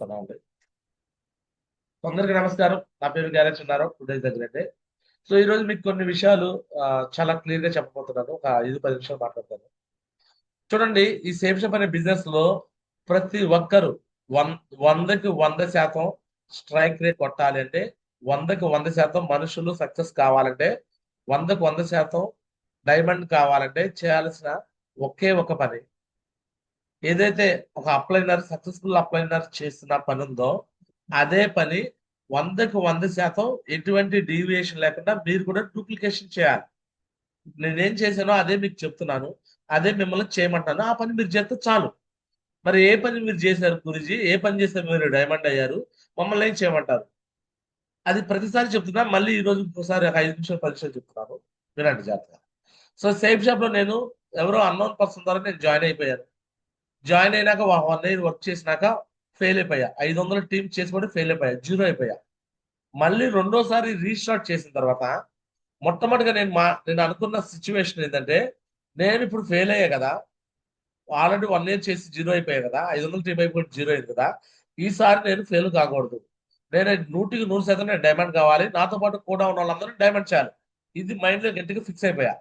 సరే. అందరికీ నమస్కారం. నా పేరు గ్యారేజ్ ఉన్నారు ఉదయ్ దగ్గరండి. సో ఈ రోజు మీకు కొన్ని విషయాలు చాలా క్లియర్ గా చెప్పబోతున్నాను. ఒక 5-10 నిమిషాలు మాట్లాడతాను. చూడండి, ఈ సేమ్ షాప్ అనే బిజినెస్ లో ప్రతి ఒక్కరు 100కి 100% స్ట్రైక్ రేట్ కొట్టాలి అంటే, 100కి 100% మనుషులు సక్సెస్ కావాలంటే, 100కి 100% డైమండ్ కావాలంటే చేయాల్సిన ఒకే ఒక పని, ఏదైతే ఒక అప్లైనర్ సక్సెస్ఫుల్ అప్లైనర్ చేస్తున్న పని ఉందో అదే పని 100కి 100% ఎటువంటి డీవియేషన్ లేకుండా మీరు కూడా డూప్లికేషన్ చేయాలి. నేనేం చేశానో అదే మీకు చెప్తున్నాను, అదే మిమ్మల్ని చేయమంటాను. ఆ పని మీరు చేస్తే చాలు. మరి ఏ పని మీరు చేశారు గురుజీ, ఏ పని చేస్తే మీరు డైమండ్ అయ్యారు, మమ్మల్ని ఏం చేయమంటారు? అది ప్రతిసారి చెప్తున్నా, మళ్ళీ ఈ రోజు ఇంకోసారి ఒక 5 నిమిషాలు 10 నిమిషాలు చెప్తున్నాను, వినండి జాగ్రత్తగా. సో సేఫ్ షాప్ లో నేను ఎవరో అన్నోన్ పర్సన్ ద్వారా నేను జాయిన్ అయిపోయాను. జాయిన్ అయినాక 1 ఇయర్ వర్క్ చేసినాక ఫెయిల్ అయిపోయా. 500 టీమ్ చేసి కూడా ఫెయిల్ అయిపోయా, జీరో అయిపోయా. మళ్ళీ రెండోసారి రీస్టార్ట్ చేసిన తర్వాత మొట్టమొదటిగా నేను అనుకున్న సిచ్యువేషన్ ఏంటంటే, నేను ఇప్పుడు ఫెయిల్ అయ్యా కదా, ఆల్రెడీ 1 ఇయర్ చేసి జీరో అయిపోయా కదా, 500 టీమ్ అయిపోయి జీరో అయింది కదా, ఈసారి నేను ఫెయిల్ కాకూడదు. నేను 100కి 100% నేను డైమండ్ కావాలి, నాతో పాటు కూడా ఉన్న వాళ్ళందరూ డైమండ్ చేయాలి. ఇది మైండ్ లో గట్టిగా ఫిక్స్ అయిపోయా.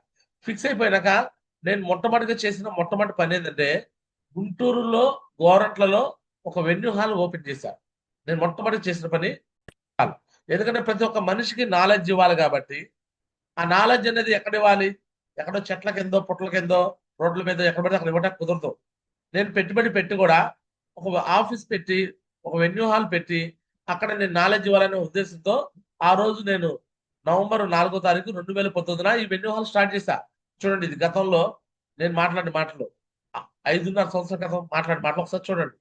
ఫిక్స్ అయిపోయినాక నేను మొట్టమొదటిగా చేసిన మొట్టమొదటి పని ఏంటంటే, గుంటూరులో గోరంట్లలో ఒక వెన్యూ హాల్ ఓపెన్ చేశాను. నేను మొట్టమొదటి చేసిన పని హాల్. ఎందుకంటే ప్రతి ఒక్క మనిషికి నాలెడ్జ్ ఇవ్వాలి కాబట్టి, ఆ నాలెడ్జ్ అనేది ఎక్కడ ఇవ్వాలి? ఎక్కడో చెట్ల కిందో పుట్ల కిందో రోడ్ల మీద ఎక్కడ పడితే అక్కడ ఇవ్వడానికి కుదరదు. నేను పెట్టుబడి పెట్టి కూడా ఒక ఆఫీస్ పెట్టి, ఒక వెన్యూ హాల్ పెట్టి అక్కడ నేను నాలెడ్జ్ ఇవ్వాలనే ఉద్దేశంతో ఆ రోజు నేను నవంబర్ 4వ తారీఖు 2019 ఈ వెన్యూ హాల్ స్టార్ట్ చేశా. చూడండి, ఇది గతంలో నేను మాట్లాడిన మాటలు, 5.5 సంవత్సరాల క్రితం మాట్లాడిన మాటలు ఒకసారి చూడండి.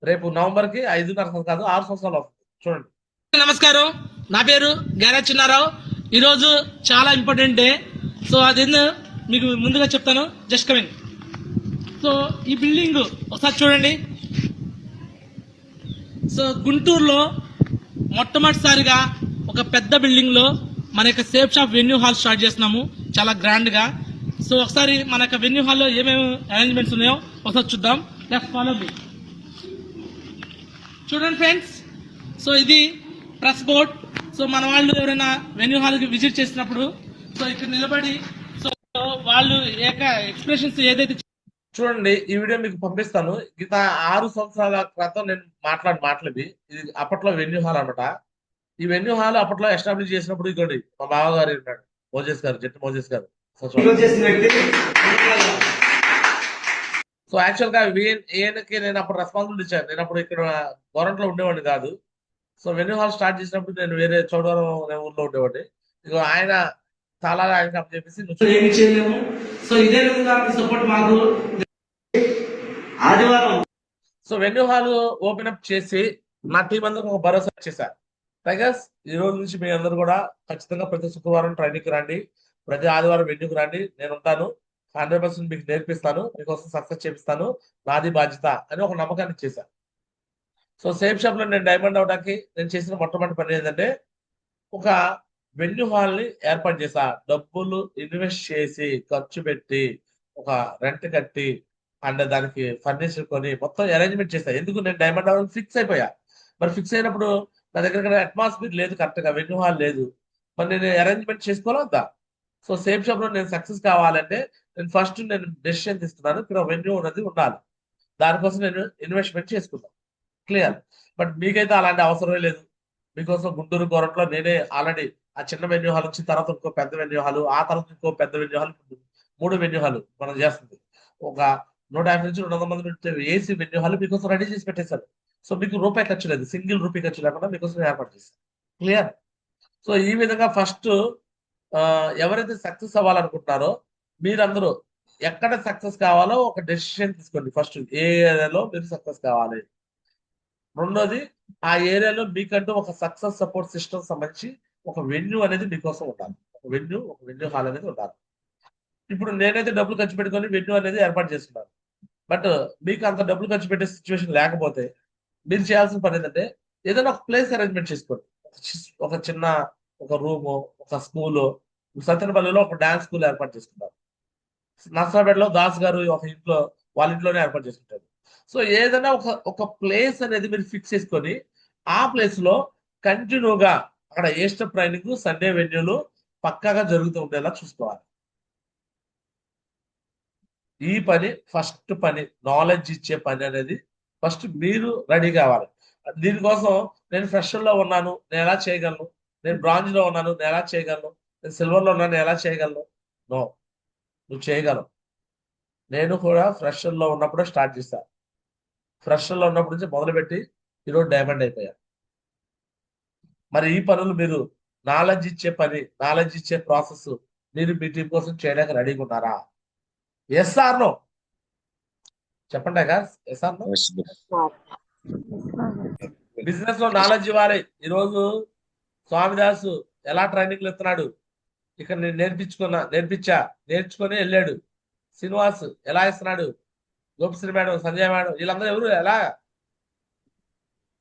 రేపు నవంబర్ కి 5.5 కాదు 6 సంవత్సరాలు అవుతుంది. చూడండి. నమస్కారం, నా పేరు గ్యారేజ్ చిన్నారావు. ఈరోజు చాలా ఇంపార్టెంట్ డే. సో అది మీకు ముందుగా చెప్తాను. Just coming. సో ఈ బిల్డింగ్ ఒకసారి చూడండి. సో గుంటూరులో మొట్టమొదటిసారిగా ఒక పెద్ద బిల్డింగ్ లో మన యొక్క safe shop venue hall start చేస్తున్నాము, చాలా గ్రాండ్ గా. సో ఒకసారి మన యొక్క వెన్యూ హాల్లో ఏమేమి అరేంజ్మెంట్స్ ఉన్నాయో ఒకసారి చూద్దాం. Let's follow me. చూడండి ఫ్రెండ్స్, సో ఇది ప్రెస్ బోర్డ్. సో మన వాళ్ళు ఎవరైనా వెన్యూ హాల్కి విజిట్ చేసినప్పుడు సో ఇక్కడ నిలబడి సో వాళ్ళు ఎక్స్ప్రెషన్స్ ఏదైతే చూడండి, ఈ వీడియో మీకు పంపిస్తాను. గత 6 సంవత్సరాల క్రితం నేను మాటలు ఇది అప్పట్లో వెన్యూ హాల్ అనమాట. ఈ వెన్యూ హాల్ అప్పట్లో ఎస్టాబ్లిష్ చేసినప్పుడు ఇదిగోండి మా బావగారు ఉన్నాడు, మోజేస్ గారు, జట్టు మోజేస్ గారు. సో యాక్చువల్ గా ఈయనకి నేను అప్పుడు రెస్పాన్సిబిలిటీ ఇచ్చాను. నేను అప్పుడు ఇక్కడ గవర్నమెంట్ లో ఉండేవాడిని కాదు. సో వెన్యూ హాల్ స్టార్ట్ చేసినప్పుడు నేను వేరే చోడవరం ఊర్లో ఉండేవాడిని. ఇక ఆయన చాలా ఆయనకి అప్పు చెప్పేసి ఏమి చేయలేము. సో ఇదే విధంగా మీ సపోర్ట్ మాకు ఆదివారం. So venue hall open up చేసి నా టీం అందరికి ఒక భరోసా ఇచ్చేసారు. టైగర్స్, ఈ రోజు నుంచి మీ అందరూ కూడా ఖచ్చితంగా ప్రతి శుక్రవారం ట్రైనింగ్ రండి, ప్రతి ఆదివారం వెన్యూకి రండి, నేను ఉంటాను, 100% మీకు నేర్పిస్తాను, మీకోసం సక్సెస్ చేపిస్తాను, నాది బాధ్యత అని ఒక నమ్మకాన్ని ఇచ్చేసాను. సో సేఫ్ షాప్ లో నేను డైమండ్ అవడానికి నేను చేసిన మొట్టమొదటి పని ఏంటంటే, ఒక వెన్యూ హాల్ ని ఏర్పాటు చేశా. డబ్బులు ఇన్వెస్ట్ చేసి ఖర్చు పెట్టి ఒక రెంట్ కట్టి అండ్ దానికి ఫర్నిచర్ కొని మొత్తం అరేంజ్మెంట్ చేశా. ఎందుకు? నేను డైమండ్ అవ్వాలని ఫిక్స్ అయిపోయా. మరి ఫిక్స్ అయినప్పుడు నా దగ్గర అట్మాస్ఫియర్ లేదు, కరెక్ట్ గా వెన్యూ హాల్ లేదు, మరి నేను అరేంజ్మెంట్ చేసుకోవాలా? సో సేఫ్ షాప్ లో నేను సక్సెస్ కావాలంటే నేను డెసిషన్ తీసుకున్నాను, ఇక్కడ వెన్యూ ఉన్నది ఉండాలి, దానికోసం నేను ఇన్వెస్ట్మెంట్ చేసుకున్నాను. క్లియర్. బట్ మీకైతే అలాంటి అవసరమే లేదు. మీకోసం గుంటూరు గోరంట్లో నేనే ఆల్రెడీ ఆ చిన్న వెన్యూ హాల్ వచ్చిన తర్వాత ఇంకో పెద్ద వెన్యూ హాల్, ఆ తర్వాత ఇంకో పెద్ద వెన్యూ హాల్, 3 వెన్యూ హాల్ మనం చేస్తుంది. ఒక 150 నుంచి 200 మంది ఏసీ వెన్యూ హాల్ మీకోసం రెడీ చేసి పెట్టేశారు. సో మీకు రూపాయి ఖర్చు లేదు, సింగిల్ రూపీ ఖర్చు లేకుండా మీకోసం ఏర్పాటు చేశారు. క్లియర్. సో ఈ విధంగా ఫస్ట్ ఎవరైతే సక్సెస్ అవ్వాలనుకుంటున్నారో మీరందరూ ఎక్కడ సక్సెస్ కావాలో ఒక డెసిషన్ తీసుకోండి. ఫస్ట్ ఏ ఏరియాలో మీరు సక్సెస్ కావాలి. రెండోది, ఆ ఏరియాలో మీకంటూ ఒక సక్సెస్ సపోర్ట్ సిస్టమ్ సంబంధించి ఒక వెన్యూ అనేది మీకోసం ఉండాలి. ఒక వెన్యూ హాల్ అనేది ఉండాలి. ఇప్పుడు నేనైతే డబ్బులు ఖర్చు పెట్టుకొని వెన్యూ అనేది ఏర్పాటు చేస్తున్నాను. బట్ మీకు అంత డబ్బులు ఖర్చు పెట్టే సిచ్యువేషన్ లేకపోతే మీరు చేయాల్సిన పని ఏంటంటే, ఏదైనా ఒక ప్లేస్ అరేంజ్మెంట్ చేసుకోండి. ఒక చిన్న ఒక రూము, ఒక స్కూలు. సత్యనపల్లిలో ఒక డాన్స్ స్కూల్ ఏర్పాటు చేసుకుంటారు. నర్సరాపేటలో దాస్ గారు ఒక ఇంట్లో వాళ్ళ ఇంట్లోనే ఏర్పాటు చేసుకుంటారు. సో ఏదైనా ఒక ప్లేస్ అనేది మీరు ఫిక్స్ చేసుకొని ఆ ప్లేస్ లో కంటిన్యూగా అక్కడ ఏ స్టెప్ ట్రైనింగ్ సండే వెన్యూలు పక్కాగా జరుగుతూ ఉండేలా చూసుకోవాలి. ఈ పని ఫస్ట్ పని, నాలెడ్జ్ ఇచ్చే పని అనేది ఫస్ట్ మీరు రెడీ కావాలి. దీనికోసం నేను ఫ్రెషర్ లో ఉన్నాను, నేను ఎలా చేయగలను, నేను బ్రాంజ్ లో ఉన్నాను, నేను ఎలా చేయగలను, నేను సిల్వర్ లో ఉన్నాను, నేను ఎలా చేయగలను? నో, నువ్వు చేయగలవు. నేను కూడా ఫ్రెషర్ లో ఉన్నప్పుడే స్టార్ట్ చేశాను. ఫ్రెషర్ లో ఉన్నప్పటి నుంచి మొదలుపెట్టి ఈరోజు డైమండ్ అయిపోయాను. మరి ఈ పనులు మీరు నాలెడ్జ్ ఇచ్చే పని, నాలెడ్జ్ ఇచ్చే ప్రాసెస్ మీరు మీ టీం కోసం చేయడానికి రెడీగా ఉన్నారా? ఎస్ ఆర్ నో చెప్పండి guys. Yes or no? Yes, bro. Business లో నాలెడ్జ్ ఇవ్వాలి. ఈరోజు స్వామిదాసు ఎలా ట్రైనింగ్లు ఇస్తున్నాడు, ఇక్కడ నేను నేర్చుకొని వెళ్ళాడు. శ్రీనివాస్ ఎలా ఇస్తున్నాడు, గోపిశ్రీ మేడం, సంజయ్ మేడం, వీళ్ళందరూ ఎవరు ఎలా,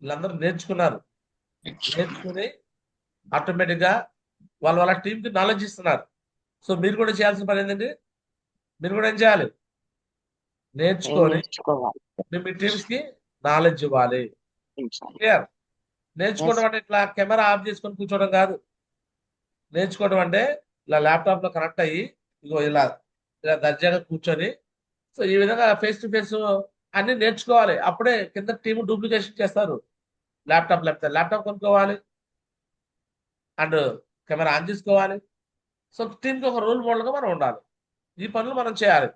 వీళ్ళందరూ నేర్చుకున్నారు. నేర్చుకుని ఆటోమేటిక్ గా వాళ్ళ టీంకి నాలెడ్జ్ ఇస్తున్నారు. సో మీరు కూడా చేయాల్సిన పని ఏంటండి, మీరు కూడా ఏం చేయాలి, నేర్చుకొని మీ టీమ్స్ కి నాలెడ్జ్ ఇవ్వాలి. క్లియర్? నేర్చుకోవడం అంటే ఇట్లా కెమెరా ఆఫ్ చేసుకొని కూర్చోవడం కాదు. నేర్చుకోవడం అంటే ఇలా ల్యాప్టాప్ లో కనెక్ట్ అయ్యి ఇగో ఇలా ఇలా దర్జాగా కూర్చొని, సో ఈ విధంగా ఫేస్ టు ఫేస్ అన్ని నేర్చుకోవాలి. అప్పుడే కింద టీం డూప్లికేషన్ చేస్తారు. ల్యాప్టాప్ లేకపోతే ల్యాప్టాప్ కొనుక్కోవాలి అండ్ కెమెరా ఆన్ చేసుకోవాలి. సో టీంకి ఒక రోల్ మోడల్ గా మనం ఉండాలి. ఈ పనులు మనం చేయాలి.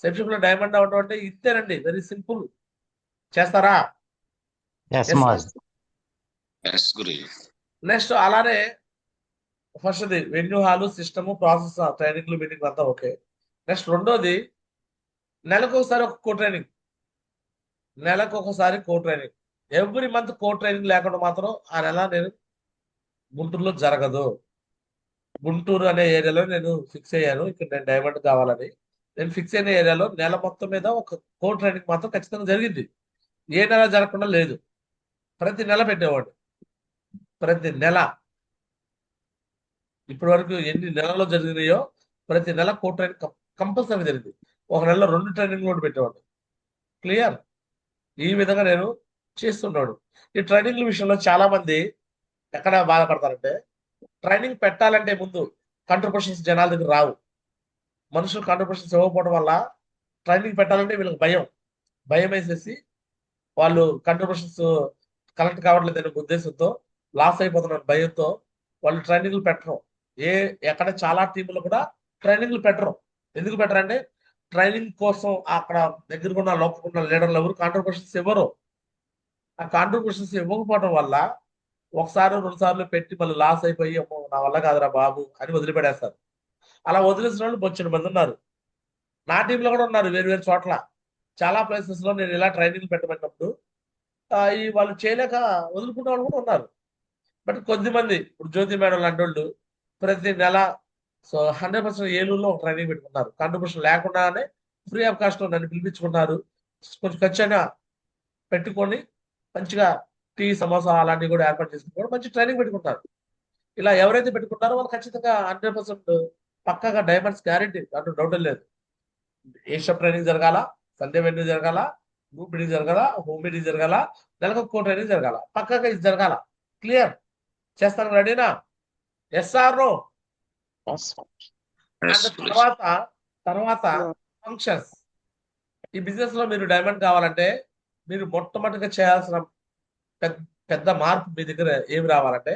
సెప్షిప్ లో డైమండ్ అవడం అంటే ఇంతేనండి, వెరీ సింపుల్. చేస్తారా? Yes, Yes, master. Yes, Guru. Next అలానే first venue hall, system, process, ట్రైనింగ్లు, మీటింగ్ అంతా ఓకే. నెక్స్ట్ రెండోది, నెలకు ఒకసారి ఒక కో ట్రైనింగ్. నెలకు ఒకసారి co training. Every month co training లేకుండా మాత్రం ఆ నెల నేను గుంటూరులో జరగదు. గుంటూరు అనే ఏరియాలో నేను ఫిక్స్ అయ్యాను, ఇక్కడ నేను డైమండ్ కావాలని. నేను ఫిక్స్ అయిన ఏరియాలో నెల మొత్తం మీద ఒక కో ట్రైనింగ్ మాత్రం ఖచ్చితంగా జరిగింది. ఏ నెల జరగకుండా లేదు. ప్రతి నెల పెట్టేవాడు, ప్రతి నెల. ఇప్పటి వరకు ఎన్ని నెలల్లో జరిగినాయో ప్రతి నెల కో ట్రైనింగ్ కంపల్సరీ జరిగింది. ఒక నెలలో 2 ట్రైనింగ్ కూడా పెట్టేవాడు. క్లియర్? ఈ విధంగా నేను చేస్తున్నాడు. ఈ ట్రైనింగ్ల విషయంలో చాలా మంది ఎక్కడ బాధపడతారంటే, ట్రైనింగ్ పెట్టాలంటే ముందు కాంట్రిబ్యూషన్స్ జనాల దగ్గర రావు. మనుషులు కాంట్రిబ్యూషన్స్ ఇవ్వకపోవడం వల్ల ట్రైనింగ్ పెట్టాలంటే వీళ్ళకి భయం వేసేసి వాళ్ళు కాంట్రిబ్యూషన్స్ కలెక్ట్ కావట్లేదనే ఉద్దేశంతో, లాస్ అయిపోతున్న భయంతో వాళ్ళు ట్రైనింగ్లు పెట్టరు. ఎక్కడ చాలా టీంలు కూడా ట్రైనింగ్లు పెట్టరు. ఎందుకు పెట్టరంటే ట్రైనింగ్ కోసం అక్కడ దగ్గరకు ఉన్న లోపల లీడర్లు ఎవరు కాంట్రిబ్యూషన్స్ ఇవ్వరు. ఆ కాంట్రిబ్యూషన్స్ ఇవ్వకపోవడం వల్ల ఒకసారి 2 సార్లు పెట్టి మళ్ళీ లాస్ అయిపోయి, అమ్మో నా వల్ల కాదురా బాబు అని వదిలిపెడేస్తారు. అలా వదిలేసిన వాళ్ళు బొచ్చిన మంది ఉన్నారు. నా టీంలో కూడా ఉన్నారు వేరు చోట్ల. చాలా ప్లేసెస్ లో నేను ఇలా ట్రైనింగ్ పెట్టబడినప్పుడు ఈ వాళ్ళు చేయలేక వదులుకున్న వాళ్ళు కూడా ఉన్నారు. బట్ కొద్దిమంది, ఇప్పుడు జ్యోతి మేడం లాంటి వాళ్ళు ప్రతి నెల 100% ఏలూరులో ఒక ట్రైనింగ్ పెట్టుకున్నారు. కాంట్రిబ్యూషన్ లేకుండానే ఫ్రీ ఆఫ్ కాస్ట్ లో నన్ను పిలిపించుకున్నారు. కొంచెం ఖర్చుగా పెట్టుకొని మంచిగా టీ, సమోసా అలాంటివి కూడా ఏర్పాటు చేసుకుంటారు. మంచి ట్రైనింగ్ పెట్టుకుంటారు. ఇలా ఎవరైతే పెట్టుకుంటారో వాళ్ళు ఖచ్చితంగా 100% పక్కాగా డైమండ్స్ గ్యారెంటీ, దాంట్లో డౌట్ లేదు. ఏషియా ట్రైనింగ్ జరగాల, సండే వెన్యూ జరగాల, గ్రూప్ మీటింగ్ జరగాల, హోమ్ మీటింగ్ జరగాల, నెలకు కో ట్రైనింగ్ జరగాల. పక్కాగా ఇది జరగాల. క్లియర్? చేస్తాను, రెడీనా? Yes or no? Yes, and Guru. తర్వాత ఫంక్షన్స్. ఈ బిజినెస్ లో మీరు డైమండ్ కావాలంటే మీరు మొట్టమొదటిగా చేయాల్సిన పెద్ద మార్పు మీ దగ్గర ఏమి రావాలంటే,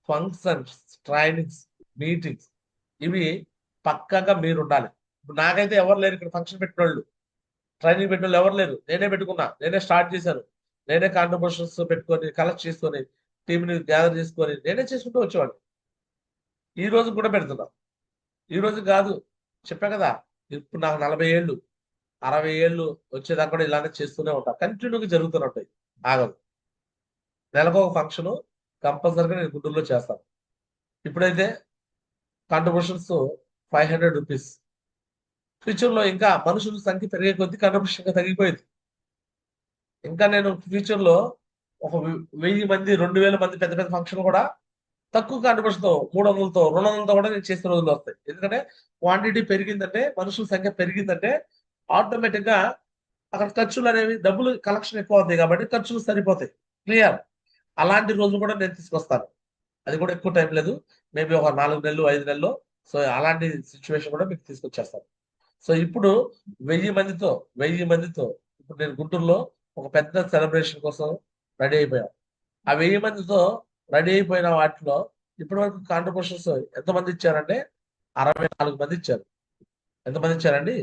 ఫంక్షన్స్, ట్రైనింగ్స్, మీటింగ్స్ ఇవి పక్కాగా మీరు ఉండాలి. ఇప్పుడు నాకైతే ఎవరు లేరు ఇక్కడ ఫంక్షన్ పెట్టిన వాళ్ళు, ట్రైనింగ్ పెట్టిన వాళ్ళు ఎవరు లేరు. నేనే పెట్టుకున్నా, నేనే స్టార్ట్ చేశాను. నేనే కాంట్రిబ్యూషన్స్ పెట్టుకొని కలెక్ట్ చేసుకొని టీంని గ్యాదర్ చేసుకొని నేనే చేసుకుంటూ వచ్చేవాడిని. ఈ రోజు కూడా పెడుతున్నా. ఈ రోజు కాదు, చెప్పా కదా, ఇప్పుడు నాకు 40 ఏళ్ళు 60 ఏళ్ళు వచ్చేదాకా కూడా ఇలానే చేస్తూనే ఉంటా. కంటిన్యూగా జరుగుతూనే ఉంటాయి, ఆగదు. నెలకు ఒక ఫంక్షన్ కంపల్సరీగా నేను గుంటూరులో చేస్తాను. ఇప్పుడైతే కాంట్రిబ్యూషన్స్ 500 రూపీస్. ఫ్యూచర్ లో ఇంకా మనుషుల సంఖ్య పెరిగే కొద్దీ కాంట్రిబ్యూషన్ తగ్గిపోయింది. ఇంకా నేను ఫ్యూచర్ లో ఒక 1000 మంది 2000 మంది పెద్ద పెద్ద ఫంక్షన్ కూడా తక్కువ కాంట్రిబ్యూషన్ తో 300తో 200తో కూడా నేను చేసిన రోజులు వస్తాయి. ఎందుకంటే క్వాంటిటీ పెరిగిందంటే, మనుషుల సంఖ్య పెరిగిందంటే ఆటోమేటిక్ గా అక్కడ ఖర్చులు అనేవి డబ్బులు కలెక్షన్ ఎక్కువ అవుతాయి కాబట్టి ఖర్చులు సరిపోతాయి. క్లియర్. అలాంటి రోజులు కూడా నేను తీసుకొస్తాను. అది కూడా ఎక్కువ టైం లేదు. మేబీ ఒక 4 నెలలు, 5 నెలల్లో సో అలాంటి సిచ్యువేషన్ కూడా మీకు తీసుకొచ్చేస్తాను. సో ఇప్పుడు 1000 మందితో ఇప్పుడు నేను గుంటూరులో ఒక పెద్ద సెలబ్రేషన్ కోసం రెడీ అయిపోయాం. ఆ 1000 మందితో రెడీ అయిపోయిన వాటిలో ఇప్పటి వరకు కాంట్రిబ్యూషన్స్ ఎంతమంది ఇచ్చారంటే 64 మంది ఇచ్చారు. ఎంతమంది ఇచ్చారండి?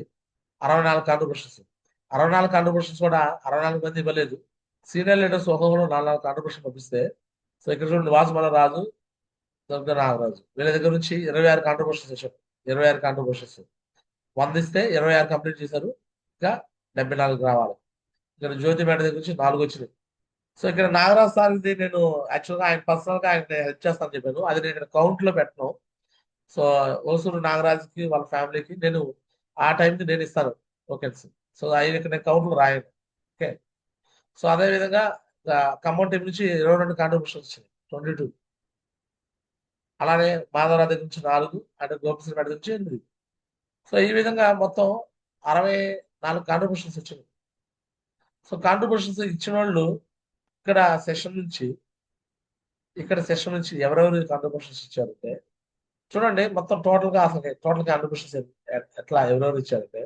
64 కాంట్రిబ్యూషన్స్. 64 కాంట్రిబ్యూషన్స్ కూడా 64 మంది ఇవ్వలేదు. సీనియర్ లీడర్స్ ఒక్కొక్కరు 4 కాంట్రిబ్యూషన్ పంపిస్తే సో ఇక్కడ చూడండి వాసుమల రాజు, దుర్గ నాగరాజు వీళ్ళ దగ్గర నుంచి 26 కాంట్రిబ్యూషన్స్ వచ్చారు. 26 కాంట్రిబ్యూషన్స్ 100 ఇస్తే 26 కంప్లీట్ చేశారు. ఇంకా 74 రావాలి. ఇక్కడ జ్యోతి మేడ దగ్గర నుంచి 4 వచ్చినాయి. సో ఇక్కడ నాగరాజ్ సార్ ఇది నేను యాక్చువల్గా ఆయన పర్సనల్ గా ఆయన హెల్ప్ చేస్తాను చెప్పాను. అది నేను ఇక్కడ కౌంట్ లో పెట్టను. సో ఓసూరు నాగరాజ్కి వాళ్ళ ఫ్యామిలీకి నేను ఆ టైంకి నేను ఇస్తాను టోకెన్స్. సో ఆయన ఇక్కడ నేను కౌంట్ లో రాయను. ఓకే. సో అదే విధంగా ఖమ్మం టీం నుంచి 22 కాంట్రిబ్యూషన్స్ వచ్చినాయి. 22. అలానే మాధవరావు దగ్గర నుంచి 4 అంటే గోపిశ్రీపేట నుంచి 8. సో ఈ విధంగా మొత్తం 64 కాంట్రిబ్యూషన్స్ వచ్చినాయి. సో కాంట్రిబ్యూషన్స్ ఇచ్చిన వాళ్ళు ఇక్కడ సెషన్ నుంచి ఎవరెవరు కాంట్రిబ్యూషన్స్ ఇచ్చారంటే చూడండి మొత్తం టోటల్ గా అసలు టోటల్ కాంట్రిబ్యూషన్స్ ఎట్లా ఎవరెవరు ఇచ్చారంటే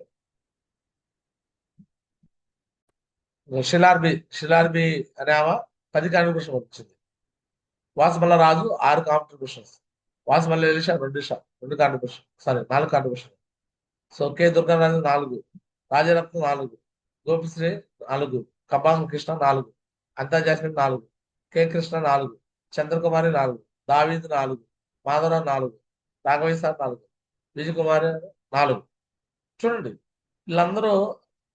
శిలార్బి అనే ఆమె 10 కాంట్రిబ్యూషన్ వచ్చింది. Vasumalla Raju 6 contributions. Vasumalla Elisha 2 contribution 4 contribution. So K Durgaraju 4, Rajaratnam 4, Gopisri 4, కబాంగ్ కృష్ణ 4, అంతా జాస్మిన్ 4, కె కృష్ణ 4, చంద్రకుమారి 4, దావీద్ 4, మాధవరావు 4, రాఘవయ్య సార్ 4, విజయ్ కుమార్ 4. చూడండి వీళ్ళందరూ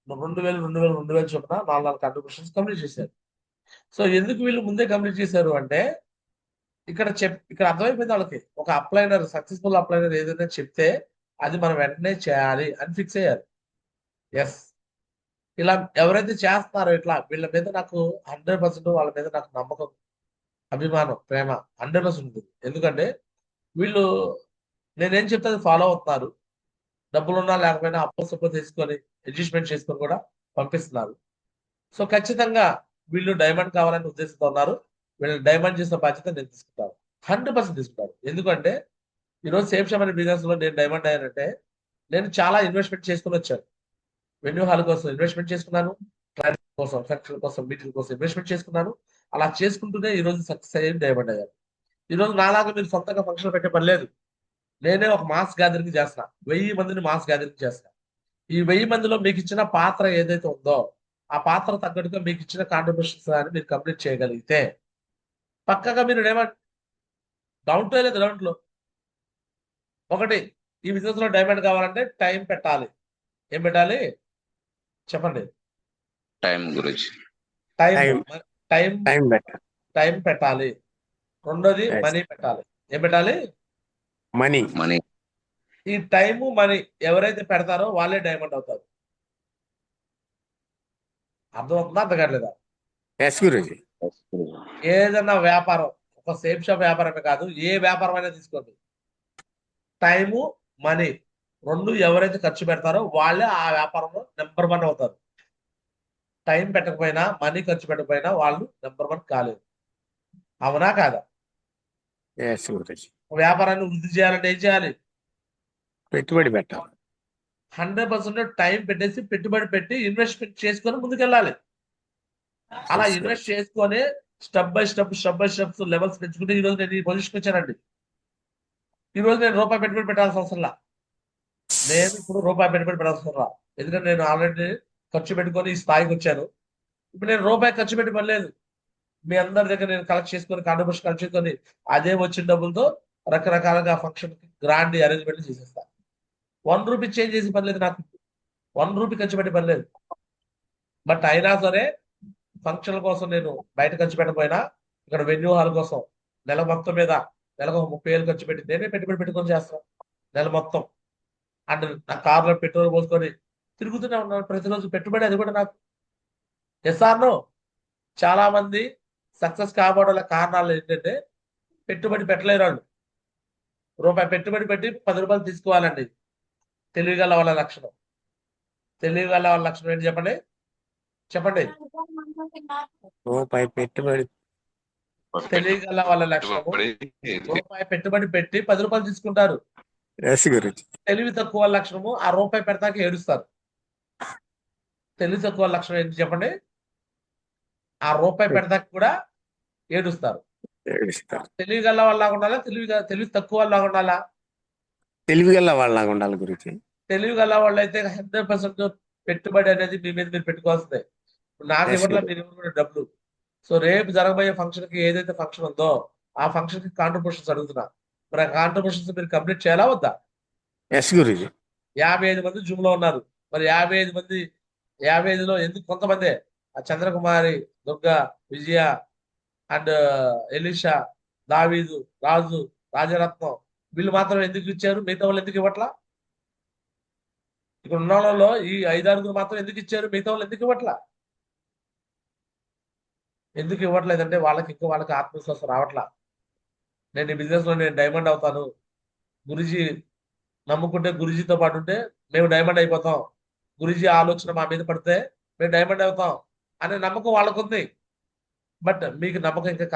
2000 చొప్పున 4 కాంట్రిబ్యూషన్స్ కంప్లీట్ చేశారు. సో ఎందుకు వీళ్ళు ముందే కంప్లీట్ చేశారు అంటే ఇక్కడ అర్థమైపోయింది వాళ్ళకి. ఒక అప్లైనర్ సక్సెస్ఫుల్ అప్లైనర్ ఏదైనా చెప్తే అది మనం వెంటనే చేయాలి అని ఫిక్స్ అయ్యారు. ఎస్. ఇలా ఎవరైతే చేస్తున్నారో ఇట్లా వీళ్ళ మీద నాకు 100% వాళ్ళ మీద నాకు నమ్మకం, అభిమానం, ప్రేమ 100% ఉంటుంది. ఎందుకంటే వీళ్ళు నేనేం చెప్తే అది ఫాలో అవుతున్నారు. డబ్బులున్నా లేకపోయినా అప్పు తీసుకొని అడ్జస్ట్మెంట్ చేసుకొని కూడా పంపిస్తున్నారు. సో ఖచ్చితంగా వీళ్ళు డైమండ్ కావాలని ఉద్దేశంతో ఉన్నారు. వీళ్ళు డైమండ్ చేసిన బాధ్యత నేను తీసుకుంటాను. 100% తీసుకుంటాను. ఎందుకంటే ఈరోజు సేఫ్ షాప్ అనే బిజినెస్ లో నేను డైమండ్ అయ్యానంటే నేను చాలా ఇన్వెస్ట్మెంట్ చేసుకుని వచ్చాను. వెన్యూ హాల్ కోసం ఇన్వెస్ట్మెంట్ చేసుకున్నాను, ట్రైనింగ్ కోసం, ఫంక్షన్ కోసం, మీటింగ్ కోసం ఇన్వెస్ట్మెంట్ చేసుకున్నాను. అలా చేసుకుంటూనే ఈ రోజు సక్సెస్ అయ్యి డైమండ్ అయ్యాను. ఈ రోజు నాలాగా మీరు సొంతంగా ఫంక్షన్ పెట్టే పని లేదు. నేనే ఒక మాస్ గ్యాదరింగ్ చేస్తున్నా. 1000 మందిని మాస్ గ్యాదరింగ్ చేస్తున్నా. ఈ 1000 మందిలో మీకు ఇచ్చిన పాత్ర ఏదైతే ఉందో ఆ పాత్ర తగ్గట్టుగా మీకు ఇచ్చిన కాంట్రిబ్యూషన్స్ అని మీరు కంప్లీట్ చేయగలిగితే పక్కగా మీరు డైమండ్ డౌంట్లో లేదు. డౌంట్లో ఒకటి ఈ బిజినెస్ లో డైమండ్ కావాలంటే టైం పెట్టాలి. ఏం పెట్టాలి చెప్పండి? టైం గురించి టైం పెట్టాలి. రెండోది మనీ పెట్టాలి. ఏం పెట్టాలి? మనీ. ఈ టైము మనీ ఎవరైతే పెడతారో వాళ్ళే డైమండ్ అవుతారు. అర్థమవుతుందా? అర్థం కావట్లేదా? ఏదన్నా వ్యాపారం, ఒక సేఫ్ షాప్ వ్యాపారమే కాదు, ఏ వ్యాపారం అయినా తీసుకోండి. టైము మనీ 2 ఎవరైతే ఖర్చు పెడతారో వాళ్ళే ఆ వ్యాపారంలో నెంబర్ 1 అవుతారు. టైం పెట్టకపోయినా మనీ ఖర్చు పెట్టకపోయినా వాళ్ళు నెంబర్ 1 కాలేదు. అవునా కాదా? వ్యాపారాన్ని వృద్ధి చేయాలంటే ఏం చేయాలి? పెట్టుబడి పెట్టాలి. 100% టైం పెట్టేసి పెట్టుబడి పెట్టి ఇన్వెస్ట్మెంట్ చేసుకొని ముందుకెళ్ళాలి. అలా ఇన్వెస్ట్ చేసుకొని స్టెప్ బై స్టెప్స్ లెవెల్స్ పెంచుకుంటే ఈ రోజు నేను ఈ పొజిషన్ వచ్చానండి. ఈ రోజు నేను రూపాయి పెట్టుబడి పెట్టాల్సిన అవసరంలా. నేను ఇప్పుడు రూపాయి పెట్టుబడి పెట్టాల్సిన ఎందుకంటే నేను ఆల్రెడీ ఖర్చు పెట్టుకొని ఈ స్థాయికి వచ్చాను. ఇప్పుడు నేను రూపాయి ఖర్చు పెట్టి పనిలేదు. మీ అందరి దగ్గర నేను కలెక్ట్ చేసుకొని కాంట్రిబ్యూషన్ కలెక్ట్ చేసుకొని అదే వచ్చిన డబ్బులతో రకరకాలుగా ఫంక్షన్ గ్రాండ్ అరేంజ్మెంట్ చేసేస్తాను. 1 రూపీ చేంజ్ చేసి పనిలేదు నాకు. 1 రూపీ ఖర్చు పెట్టి పనిలేదు. బట్ అయినా సరే ఫంక్షన్ల కోసం నేను బయట ఖర్చు పెట్టకపోయినా ఇక్కడ వెన్యూ హాల్ కోసం నెల మొత్తం మీద నెలకు 30,000 ఖర్చు పెట్టి నేనే పెట్టుబడి పెట్టుకొని చేస్తాను. నెల మొత్తం అంటే నా కార్లో పెట్రోల్ పోసుకొని తిరుగుతూనే ఉన్నాను ప్రతిరోజు. పెట్టుబడి అది కూడా నాకు. ఎస్ఆర్నో చాలా మంది సక్సెస్ కాబోవడం కారణాలు ఏంటంటే పెట్టుబడి పెట్టలేరు వాళ్ళు. రూపాయి పెట్టుబడి పెట్టి 10 రూపాయలు తీసుకోవాలండి. తెలివిగల వాళ్ళ లక్షణం. తెలివిగల వాళ్ళ లక్షణం ఏంటి చెప్పండి? చెప్పండి. రూపాయి పెట్టుబడి తెలియగల వాళ్ళ లక్షణము రూపాయి పెట్టుబడి పెట్టి 10 రూపాయలు తీసుకుంటారు. ఎస్ గురుజీ. తెలివి తక్కువ వాళ్ళ లక్షణము ఆ రూపాయి పెడతాక ఏడుస్తారు. తెలివి తక్కువ వాళ్ళ లక్షణం ఏంటి చెప్పండి? ఆ రూపాయి పెడతాక కూడా ఏడుస్తారు. ఏడుస్తారు. తెలివిగల వాళ్ళలాగా ఉండాలా, తెలివి తక్కువ వాళ్ళలాగా ఉండాలా? తెలివిగల వాళ్ళలాగా ఉండాలి గురుజీ. తెలివిగల వాళ్ళు అయితే 100% పెట్టుబడి అనేది మీ మీద మీరు పెట్టుకోవాల్సిందే. ఇప్పుడు నాకు Yes, ఇవ్వట్లా, sir. మీరు ఇవ్వకుండా డబ్బులు. సో రేపు జరగబోయే ఫంక్షన్ కి ఏదైతే ఫంక్షన్ ఉందో ఆ ఫంక్షన్ కి కాంట్రిబ్యూషన్స్ అడుగుతున్నా. మరి ఆ కాంట్రిబ్యూషన్స్ మీరు కంప్లీట్ చేయాలా వద్దా? ఎస్ గురుజీ. 55 మంది జూమ్ లో ఉన్నారు. మరి 55లో ఎందుకు కొంతమందే ఆ చంద్రకుమారి, దుర్గా, విజయ అండ్ ఎలీషా, దావీదు, రాజు, రాజరత్నం వీళ్ళు మాత్రం ఎందుకు ఇచ్చారు? మిగతా వాళ్ళు ఎందుకు ఇవ్వట్లా? ఇక్కడ ఉన్న వాళ్ళలో ఈ 5-6 మాత్రం ఎందుకు ఇచ్చారు? మిగతా వాళ్ళు ఎందుకు ఇవ్వట్లా? ఎందుకు ఇవ్వట్లేదంటే వాళ్ళకి ఆత్మవిశ్వాసం రావట్లా. నేను ఈ బిజినెస్ లో నేను డైమండ్ అవుతాను, గురుజీ నమ్ముకుంటే, గురుజీతో పాటు ఉంటే మేము డైమండ్ అయిపోతాం, గురుజీ ఆలోచన మా మీద పడితే మేము డైమండ్ అవుతాం అనే నమ్మకం వాళ్ళకుంది. బట్ మీకు నమ్మకం ఇంకా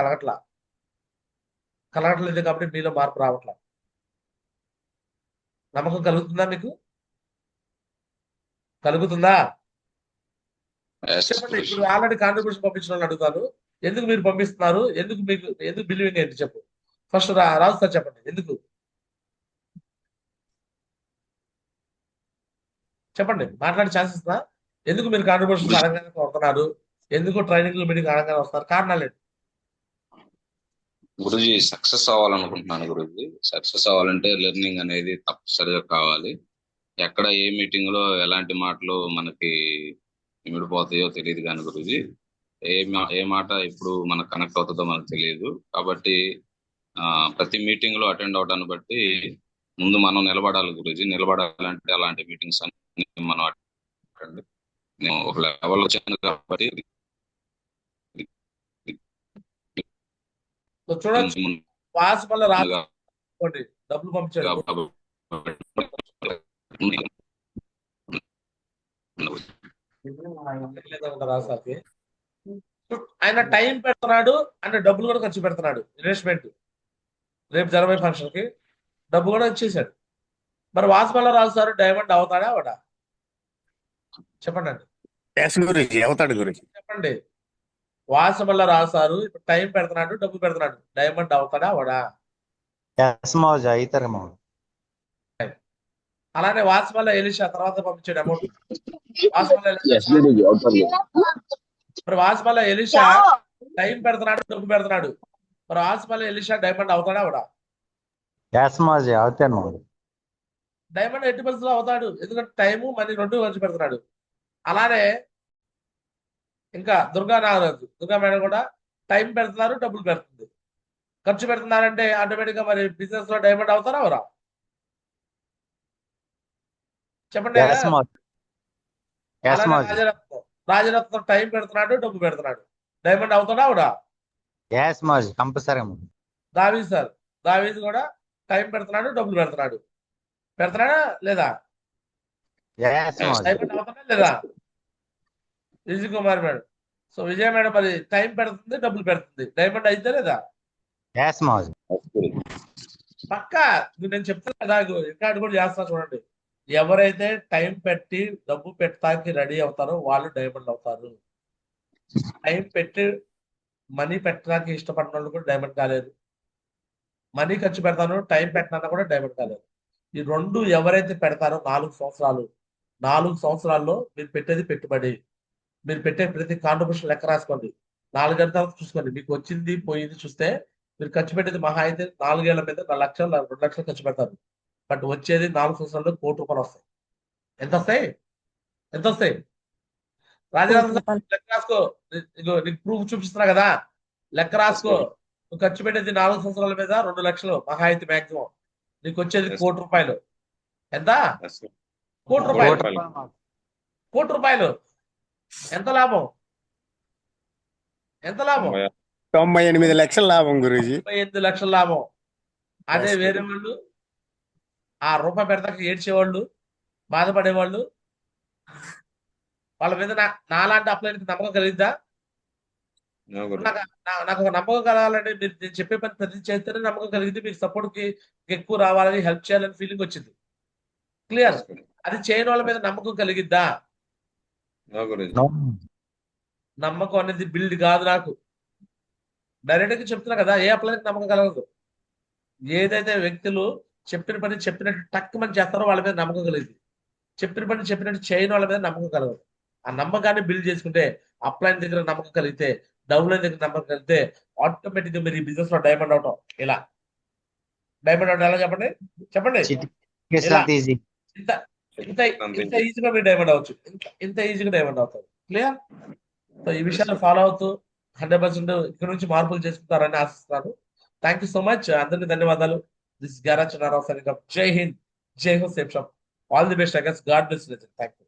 కలగట్లేదు కాబట్టి మీలో మార్పు రావట్లా. నమ్మకం కలుగుతుందా? మీకు కలుగుతుందా? చెప్పండి. ఇప్పుడు ఆల్రెడీ కాంట్రిబ్యూషన్ పంపించిన వాళ్ళు అడుగుతాను, ఎందుకు మీరు పంపిస్తున్నారు? ఎందుకు బిలీవింగ్ ఏంటి చెప్పు. ఫస్ట్ రాజు సార్ చెప్పండి, ఎందుకు చెప్పండి, మాట్లాడే ఛాన్స్ ఇస్తున్నా. ఎందుకు మీరు కాంట్రిబ్యూషన్స్ అడగగానే వస్తున్నారు? ఎందుకు ట్రైనింగ్ మీటింగ్ అడగగానే వస్తారు? కారణాలు ఏంటి? గురుజీ సక్సెస్ అవ్వాలనుకుంటున్నాను గురుజీ. సక్సెస్ అవ్వాలంటే లెర్నింగ్ అనేది తప్పనిసరిగా కావాలి. ఎక్కడ ఏ మీటింగ్ లో ఎలాంటి మాటలు మనకి ఇమిడిపోతాయో తెలియదు కానీ గురుజీ, ఏ మాట ఎప్పుడు మనకు కనెక్ట్ అవుతుందో మనకు తెలియదు. కాబట్టి ప్రతి మీటింగ్ లో అటెండ్ అవడాన్ని బట్టి ముందు మనం నిలబడాలి గురుజీ. నిలబడాలంటే అలాంటి మీటింగ్స్ అన్ని మనం అటెండ్. నేను ఒక లెవెల్ వచ్చాను కాబట్టి సో చూడొచ్చు, పాస్ వల్ల రాసుకోండి, డబ్బులు పంపించాడు. రాసాకి ఆయన టైం పెడుతున్నాడు అంటే డబ్బులు కూడా ఖర్చు పెడుతున్నాడు. ఇన్వెస్ట్మెంట్ రేపు జరగబోయే ఫంక్షన్ కి డబ్బు కూడా వచ్చేసాడు. మరి వాసుమల్ల రాజు సార్ డైమండ్ అవుతాడా అవడా? చెప్పండి అండి. ఎస్ గురుజీ, అవుతాడు గురుజీ. చెప్పండి. వాసుమల్ల రాజు సారు ఇప్పుడు టైం పెడుతున్నాడు, డబ్బు పెడుతున్నాడు, డైమండ్ అవుతాడా అవడా? అవుతారు మామ. అలానే వాసుమల్ల ఎలీషా తర్వాత పంపించాడు అమౌంట్. వాసుమల్ల మరి వాసుమల్ల ఎలీషా టైం పెడుతున్నాడు, డబ్బు పెడుతున్నాడు. మరి వాసుమల్ల ఎలీషా డైమండ్ అవుతాడా అవడా? అవుతాను మామ. డైమండ్ ఎట్టి పరిస్థితుల్లో అవుతాడు, ఎందుకంటే టైము మనీ రెండు ఖర్చు పెడుతున్నాడు. అలానే ఇంకా దుర్గా నాగరాజు, దుర్గా మేడం కూడా టైం పెడుతున్నారు, డబ్బులు పెడుతుంది, ఖర్చు పెడుతున్నారంటే ఆటోమేటిక్ గా మరి బిజినెస్ లో డైమండ్ అవుతారా అవరా? చెప్పండి. అలానే రాజరత్నం టైం పెడుతున్నాడు, డబ్బు పెడుతున్నాడు, డైమండ్ అవుతాడా అవడా? కంపల్సరీ. దావీద్ సార్, దావీద్ కూడా టైం పెడుతున్నాడు, డబ్బులు పెడుతున్నాడా లేదా? డైమండ్ అవుతాడా లేదా? విజయ్ కుమార్ మేడం, సో విజయ మేడం మరి టైం పెడుతుంది, డబ్బులు పెడుతుంది, డైమండ్ అయితే లేదా? పక్కా నేను చెప్తాను కదా, రికార్డు కూడా చేస్తా చూడండి. ఎవరైతే టైం పెట్టి డబ్బు పెట్టడానికి రెడీ అవుతారో వాళ్ళు డైమండ్ అవుతారు. టైం పెట్టి మనీ పెట్టడానికి ఇష్టపడిన వాళ్ళు కూడా డైమండ్ కాలేదు. మనీ ఖర్చు పెడతాను, టైం పెట్టినా కూడా డైమండ్ కాలేదు. ఈ రెండు ఎవరైతే పెడతారో 4 సంవత్సరాల్లో మీరు పెట్టేది పెట్టుబడి, మీరు పెట్టే ప్రతి కాంట్రిబ్యూషన్ లెక్క రాసుకోండి. 4 ఏళ్ళ తర్వాత చూసుకోండి, మీకు వచ్చింది పోయింది చూస్తే మీరు ఖర్చు పెట్టేది మహా అయితే 4 ఏళ్ల మీద 4 లక్షలు 2 లక్షలు ఖర్చు పెడతారు. బట్ వచ్చేది 4 సంవత్సరాల్లో ₹1 కోటి వస్తాయి. ఎంత వస్తాయి? రాజరాజ లెక్క రాసుకో. నీకు ప్రూఫ్ చూపిస్తున్నా కదా, లెక్క రాసుకో. నువ్వు ఖర్చు పెట్టేది 4 సంవత్సరాల మీద 2 లక్షలు మహా అయితే మాక్సిమం. నీకు వచ్చేది ₹1 కోటి. ఎంత? ₹1 కోటి. ఎంత లాభం? 98 లక్షల లాభం గురుజీ. 98 లక్షల లాభం. అదే వేరే వాళ్ళు ఆ రూపాయి పెడతాక ఏడ్చేవాళ్ళు, బాధపడేవాళ్ళు, వాళ్ళ మీద నాలాంటి అప్లైన్కి నమ్మకం కలిగిద్దా? నో గురుజీ. నాకు ఒక నమ్మకం కలగాలంటే మీరు నేను చెప్పే పని ప్రతి చేస్తేనే నమ్మకం కలిగింది, మీకు సపోర్ట్కి ఎక్కువ రావాలని, హెల్ప్ చేయాలని ఫీలింగ్ వచ్చింది. క్లియర్? Yes, గురుజీ. అది చేయని వాళ్ళ మీద నమ్మకం కలిగిద్దా? నో గురుజీ. No. నమ్మకం అనేది బిల్డ్ కాదు నాకు. డైరెక్ట్ గా చెప్తున్నా కదా, ఏ అప్లైన్కి నమ్మకం కలగదు. ఏదైతే వ్యక్తులు చెప్పిన పని చెప్పినట్టు టక్ మని చేస్తారో వాళ్ళ మీద నమ్మకం కలిగింది. చెప్పిన పని చెప్పినట్టు చేయని వాళ్ళ మీద నమ్మకం కలగదు. ఆ నమ్మకాన్ని బిల్డ్ చేసుకుంటే, అప్లైన్ దగ్గర నమ్మకం కలిగితే, డౌన్లైన్ దగ్గర నమ్మకం కలిగితే, ఆటోమేటిక్ గా మీరు ఈ బిజినెస్ లో డైమండ్ అవటం. ఇలా డైమండ్ అవటం ఎలా చెప్పండి? చెప్పండి. It's ఇలా not easy. ఇంత ఇంత ఇంత ఈజీగా మీరు డైమండ్ అవ్వచ్చు. ఇంత ఈజీగా డైమండ్ అవుతారు. క్లియర్? సో ఈ విషయాన్ని ఫాలో అవుతూ 100% ఇక్కడ నుంచి మార్పులు చేసుకుంటారని ఆశిస్తున్నాను. Thank you so much. అందరికీ ధన్యవాదాలు. This Gyara Chinnarao signing off. జై హింద్, జై హో safe shop. All the best. I guess God bless. Thank you.